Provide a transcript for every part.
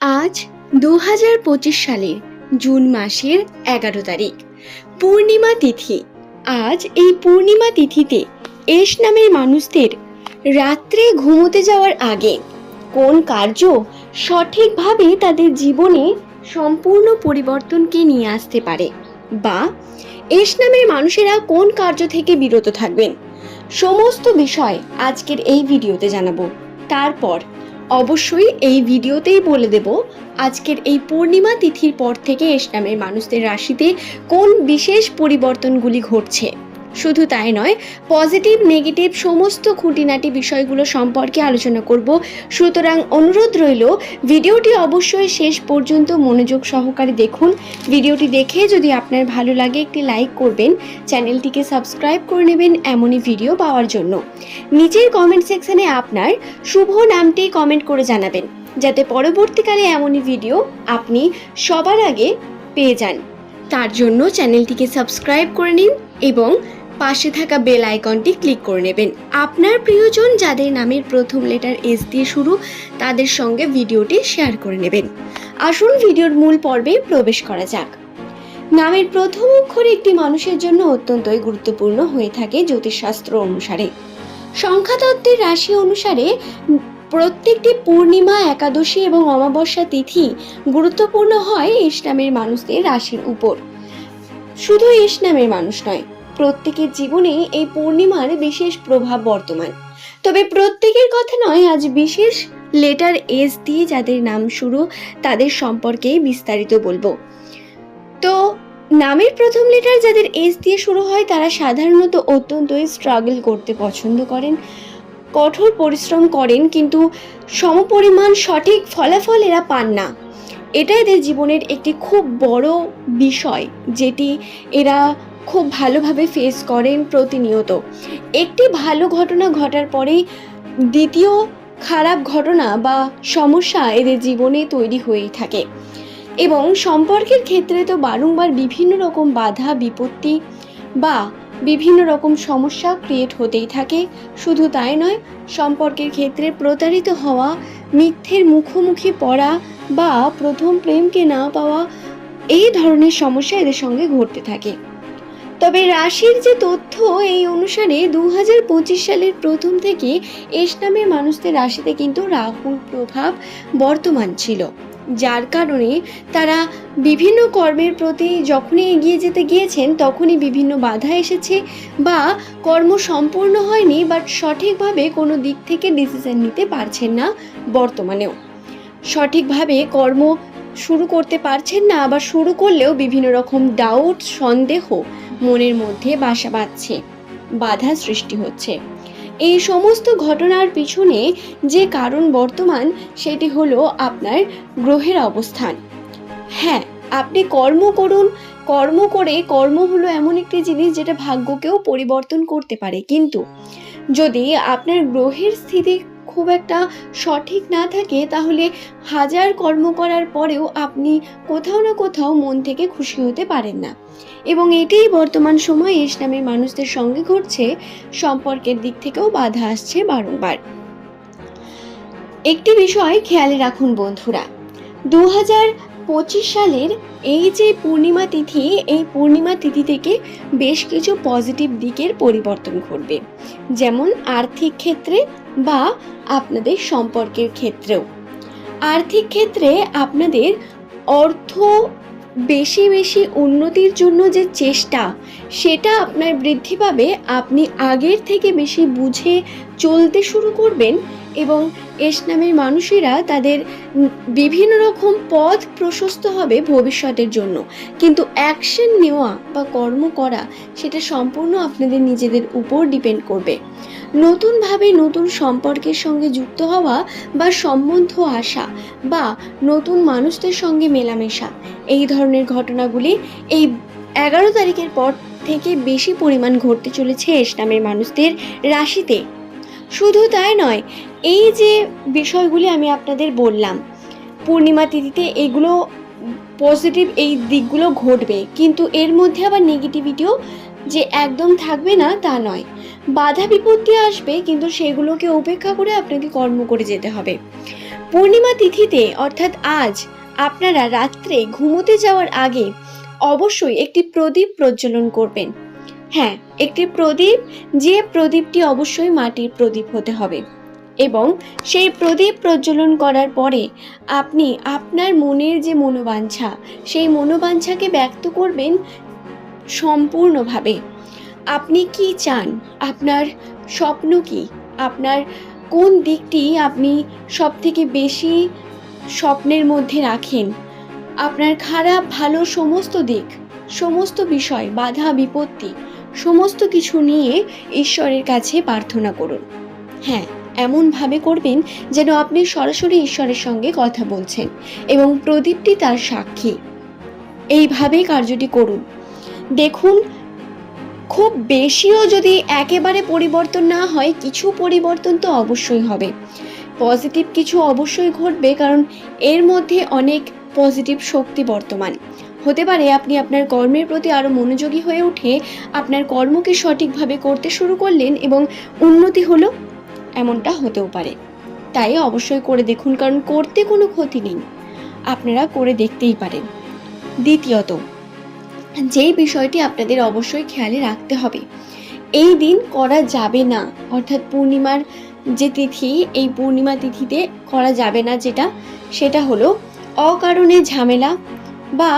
আজ 2025 সালের জুন মাসের 11 তারিখ, পূর্ণিমা তিথি। আজ এই পূর্ণিমা তিথিতে এস নামের মানুষদের রাত্রে ঘুমোতে যাওয়ার আগে কোন কার্য সঠিকভাবে তাদের জীবনে সম্পূর্ণ পরিবর্তনকে নিয়ে আসতে পারে, বা এস নামের মানুষেরা কোন কার্য থেকে বিরত থাকবেন, সমস্ত বিষয় আজকের এই ভিডিওতে জানাবো। তারপর অবশ্যই এই ভিডিওতেই বলে দেব আজকের এই পূর্ণিমা তিথির পর থেকে এস নামের মানুষদের রাশিতে কোন বিশেষ পরিবর্তনগুলি ঘটছে। শুধু তাই নয়, পজিটিভ নেগেটিভ সমস্ত খুঁটিনাটি বিষয়গুলো সম্পর্কে আলোচনা করব। সুতরাং অনুরোধ রইল, ভিডিওটি অবশ্যই শেষ পর্যন্ত মনোযোগ সহকারে দেখুন। ভিডিওটি দেখে যদি আপনার ভালো লাগে একটি লাইক করবেন, চ্যানেলটিকে সাবস্ক্রাইব করে নেবেন এমনই ভিডিও পাওয়ার জন্য। নিচের কমেন্ট সেকশনে আপনার শুভ নামটি কমেন্ট করে জানাবেন, যাতে পরবর্তীকালে এমনই ভিডিও আপনি সবার আগে পেয়ে যান। তার জন্য চ্যানেলটিকে সাবস্ক্রাইব করে নিন এবং পাশে থাকা বেল আইকনটি ক্লিক করে নেবেন। আপনার প্রিয়জন যাদের নামের প্রথম লেটার এস দিয়ে শুরু, তাদের সঙ্গে ভিডিওটি শেয়ার করে নেবেন। আসুন ভিডিওর মূল পর্বে প্রবেশ করা যাক। নামের প্রথম অক্ষর একটি মানুষের জন্য অত্যন্তই গুরুত্বপূর্ণ হয়ে থাকে জ্যোতিষশাস্ত্র অনুসারে। সংখ্যাতত্ত্বের রাশি অনুসারে প্রত্যেকটি পূর্ণিমা, একাদশী এবং অমাবস্যা তিথি গুরুত্বপূর্ণ হয় এস নামের মানুষদের রাশির উপর। শুধু এস নামের মানুষ নয়, প্রত্যেকের জীবনে এই পূর্ণিমার বিশেষ প্রভাব বর্তমান। তবে প্রত্যেকের কথা নয়, আজ বিশেষ লেটার এস দিয়ে যাদের নাম শুরু তাদের সম্পর্কে বিস্তারিত বলবো। তো নামের প্রথম লেটার যাদের এস দিয়ে শুরু হয় তারা সাধারণত অত্যন্তই স্ট্রাগল করতে পছন্দ করেন, কঠোর পরিশ্রম করেন, কিন্তু সমপরিমাণ সঠিক ফলাফল এরা পান না। এটা এদের জীবনের একটি খুব বড় বিষয়, যেটি এরা খুব ভালোভাবে ফেস করেন প্রতিনিয়ত। একটি ভালো ঘটনা ঘটার পরেই দ্বিতীয় খারাপ ঘটনা বা সমস্যা এদের জীবনে তৈরি হয়েই থাকে, এবং সম্পর্কের ক্ষেত্রে তো বারংবার বিভিন্ন রকম বাধা বিপত্তি বা বিভিন্ন রকম সমস্যা ক্রিয়েট হতেই থাকে। শুধু তাই নয়, সম্পর্কের ক্ষেত্রে প্রতারিত হওয়া, মিথ্যের মুখোমুখি পড়া বা প্রথম প্রেমকে না পাওয়া, এই ধরনের সমস্যা এদের সঙ্গে ঘটতে থাকে। তবে রাশির যে তথ্য এই অনুসারে 2025 সালের প্রথম থেকে এস নামের মানুষদের রাশিতে কিন্তু রাহুর প্রভাব বর্তমান ছিল, যার কারণে তারা বিভিন্ন কর্মের প্রতি যখনই এগিয়ে যেতে গিয়েছেন তখনই বিভিন্ন বাধা এসেছে, বা কর্ম সম্পূর্ণ হয়নি, বাট সঠিকভাবে কোনো দিক থেকে ডিসিশন নিতে পারছেন না। বর্তমানেও সঠিকভাবে কর্ম শুরু করতে পারছেন না, আবার শুরু করলেও বিভিন্ন রকম ডাউট, সন্দেহ মনের মধ্যে বাসা বাঁধছে, বাধা সৃষ্টি হচ্ছে। এই সমস্ত ঘটনার পিছনে যে কারণ বর্তমান, সেটি হলো আপনার গ্রহের অবস্থান। হ্যাঁ, আপনি কর্ম করুন, কর্ম হলো এমন একটি জিনিস যেটা ভাগ্যকেও পরিবর্তন করতে পারে, কিন্তু যদি আপনার গ্রহের স্থিতি খুব একটা সঠিক না থাকে, তাহলে হাজার কর্ম করার পরেও আপনি কোথাও না কোথাও মন থেকে খুশি হতে পারেন না। এবং এটাই বর্তমান সময়ে এস নামের মানুষদের সঙ্গে ঘটছে। সম্পর্কের দিক থেকেও বাধা আসছে বারংবার। একটি বিষয় খেয়ালে রাখুন বন্ধুরা, 2025 সালের এই যে পূর্ণিমা তিথি, এই পূর্ণিমা তিথি থেকে বেশ কিছু পজিটিভ দিকের পরিবর্তন ঘটবে, যেমন আর্থিক ক্ষেত্রে বা আপনাদের সম্পর্কের ক্ষেত্রেও। আর্থিক ক্ষেত্রে আপনাদের অর্থ বেশি বেশি উন্নতির জন্য যে চেষ্টা, সেটা আপনার বৃদ্ধি পাবে। আপনি আগের থেকে বেশি বুঝে চলতে শুরু করবেন, এবং এস নামের মানুষেরা তাদের বিভিন্ন রকম পথ প্রশস্ত হবে ভবিষ্যতের জন্য। কিন্তু অ্যাকশন নেওয়া বা কর্ম করা, সেটা সম্পূর্ণ আপনাদের নিজেদের উপর ডিপেন্ড করবে। নতুনভাবে নতুন সম্পর্কের সঙ্গে যুক্ত হওয়া বা সম্বন্ধ আসা বা নতুন মানুষদের সঙ্গে মেলামেশা, এই ধরনের ঘটনাগুলি এই 11 তারিখের পর থেকে বেশি পরিমাণ ঘটতে চলেছে এস নামের মানুষদের রাশিতে। শুধু তাই নয়, এই যে বিষয়গুলি আমি আপনাদের বললাম, পূর্ণিমা তিথিতে এগুলো পজিটিভ এই দিকগুলো ঘটবে, কিন্তু এর মধ্যে আবার নেগেটিভিটিও যে একদম থাকবে না তা নয়। বাধা বিপত্তি আসবে, কিন্তু সেগুলোকে উপেক্ষা করে আপনাকে কর্ম করে যেতে হবে। পূর্ণিমা তিথিতে অর্থাৎ আজ আপনারা রাত্রে ঘুমোতে যাওয়ার আগে অবশ্যই একটি প্রদীপ প্রজ্বলন করবেন। হ্যাঁ, একটি প্রদীপ, যে প্রদীপটি অবশ্যই মাটির প্রদীপ হতে হবে, এবং সেই প্রদীপ প্রজ্বলন করার পরে আপনি আপনার মনের যে মনোবাঞ্ছা, সেই মনোবাঞ্ছাকে ব্যক্ত করবেন সম্পূর্ণভাবে। আপনি কি চান, আপনার স্বপ্ন কি, আপনার কোন দিকটি আপনি সবথেকে বেশি স্বপ্নের মধ্যে রাখেন, আপনার খারাপ ভালো সমস্ত দিক, সমস্ত বিষয়, বাধা বিপত্তি, সমস্ত কিছু নিয়ে ঈশ্বরের কাছে প্রার্থনা করুন। হ্যাঁ, এমনভাবে করবেন যেন আপনি সরাসরি ঈশ্বরের সঙ্গে কথা বলছেন এবং প্রদীপটি তার সাক্ষী। এইভাবেই কার্যটি করুন। দেখুন, খুব বেশিও যদি একেবারে পরিবর্তন না হয়, কিছু পরিবর্তন তো অবশ্যই হবে, পজিটিভ কিছু অবশ্যই ঘটবে, কারণ এর মধ্যে অনেক পজিটিভ শক্তি বর্তমান। হতে পারে আপনি আপনার কর্মের প্রতি আরও মনোযোগী হয়ে উঠে আপনার কর্মকে সঠিকভাবে করতে শুরু করলেন এবং উন্নতি হলো, এমনটা হতেও পারে। তাই অবশ্যই করে দেখুন, কারণ করতে কোনো ক্ষতি নেই, আপনারা করে দেখতেই পারেন। দ্বিতীয়ত, যেই বিষয়টি আপনাদের অবশ্যই খেয়ালে রাখতে হবে, এই দিন করা যাবে না, অর্থাৎ পূর্ণিমার যে তিথি, এই পূর্ণিমা তিথিতে করা যাবে না সেটা হলো অকারণে ঝামেলা বা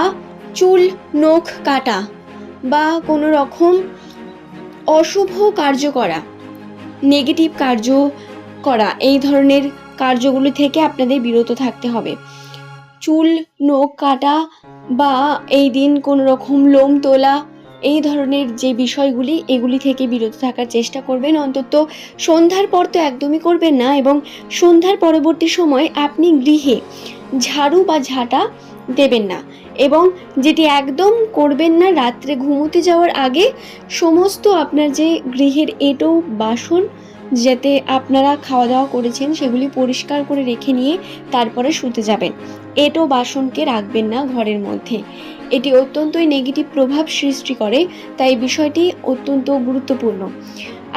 চুল নখ কাটা বা কোনো রকম অশুভ কার্য করা, নেগেটিভ কার্য করা, এই ধরনের কার্যগুলি থেকে আপনাদের বিরত থাকতে হবে। চুল নখ কাটা বা এই দিন কোনো রকম লোম তোলা, এই ধরনের যে বিষয়গুলি, এগুলি থেকে বিরত থাকার চেষ্টা করবেন। অন্তত সন্ধ্যার পর তো একদমই করবেন না, এবং সন্ধ্যার পরবর্তী সময় আপনি গৃহে ঝাড়ু বা ঝাঁটা দেবেন না, এবং যেটি একদম করবেন না, রাত্রে ঘুমোতে যাওয়ার আগে সমস্ত আপনার যে গৃহের এঁটো বাসন যাতে আপনারা খাওয়া দাওয়া করেছেন সেগুলি পরিষ্কার করে রেখে নিয়ে তারপরে শুতে যাবেন। এঁটো বাসনকে রাখবেন না ঘরের মধ্যে, এটি অত্যন্তই নেগেটিভ প্রভাব সৃষ্টি করে, তাই বিষয়টি অত্যন্ত গুরুত্বপূর্ণ।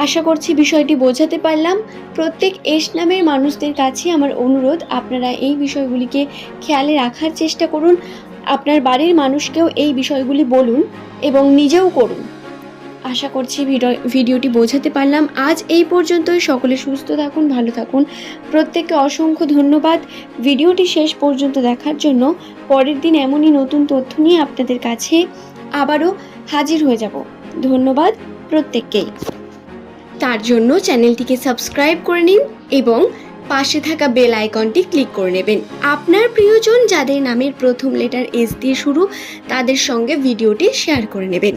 আশা করছি বিষয়টি বোঝাতে পারলাম। প্রত্যেক এস নামের মানুষদের কাছে আমার অনুরোধ, আপনারা এই বিষয়গুলিকে খেয়ালে রাখার চেষ্টা করুন, আপনার বাড়ির মানুষকেও এই বিষয়গুলি বলুন এবং নিজেও করুন। আশা করছি ভিডিওটি বোঝাতে পারলাম। আজ এই পর্যন্তই। সকলে সুস্থ থাকুন, ভালো থাকুন। প্রত্যেককে অসংখ্য ধন্যবাদ ভিডিওটি শেষ পর্যন্ত দেখার জন্য। পরের দিন এমনই নতুন তথ্য নিয়ে আপনাদের কাছে আবারও হাজির হয়ে যাব। ধন্যবাদ প্রত্যেককেই। তার জন্য চ্যানেলটিকে সাবস্ক্রাইব করে নিন এবং পাশে থাকা বেল আইকনটি ক্লিক করে নেবেন। আপনার প্রিয়জন যাদের নামের প্রথম লেটার এস দিয়ে শুরু, তাদের সঙ্গে ভিডিওটি শেয়ার করে নেবেন।